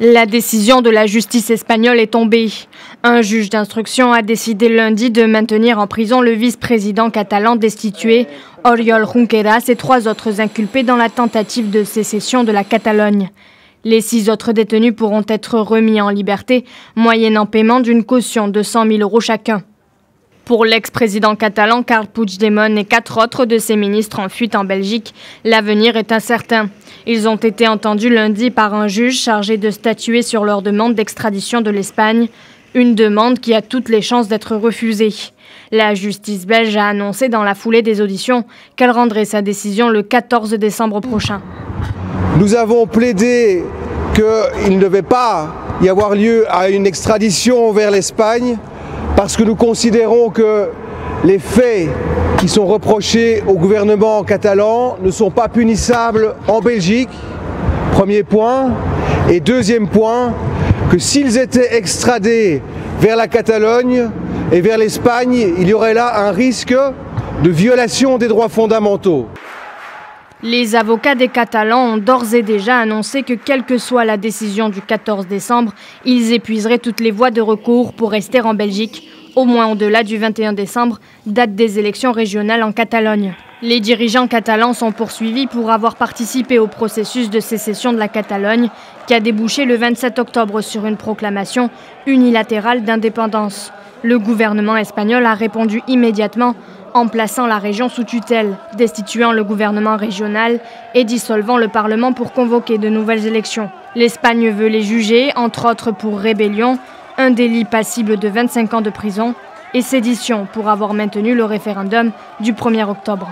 La décision de la justice espagnole est tombée. Un juge d'instruction a décidé lundi de maintenir en prison le vice-président catalan destitué, Oriol Junqueras, et 3 autres inculpés dans la tentative de sécession de la Catalogne. Les 6 autres détenus pourront être remis en liberté, moyennant paiement d'une caution de 100 000 € chacun. Pour l'ex-président catalan Carles Puigdemont et 4 autres de ses ministres en fuite en Belgique, l'avenir est incertain. Ils ont été entendus lundi par un juge chargé de statuer sur leur demande d'extradition de l'Espagne, une demande qui a toutes les chances d'être refusée. La justice belge a annoncé dans la foulée des auditions qu'elle rendrait sa décision le 14 décembre prochain. Nous avons plaidé qu'il ne devait pas y avoir lieu à une extradition vers l'Espagne parce que nous considérons que les faits qui sont reprochés au gouvernement catalan ne sont pas punissables en Belgique, premier point. Et deuxième point, que s'ils étaient extradés vers la Catalogne et vers l'Espagne, il y aurait là un risque de violation des droits fondamentaux. Les avocats des Catalans ont d'ores et déjà annoncé que quelle que soit la décision du 14 décembre, ils épuiseraient toutes les voies de recours pour rester en Belgique, au moins au-delà du 21 décembre, date des élections régionales en Catalogne. Les dirigeants catalans sont poursuivis pour avoir participé au processus de sécession de la Catalogne, qui a débouché le 27 octobre sur une proclamation unilatérale d'indépendance. Le gouvernement espagnol a répondu immédiatement en plaçant la région sous tutelle, destituant le gouvernement régional et dissolvant le Parlement pour convoquer de nouvelles élections. L'Espagne veut les juger, entre autres pour rébellion, un délit passible de 25 ans de prison et sédition pour avoir maintenu le référendum du 1er octobre.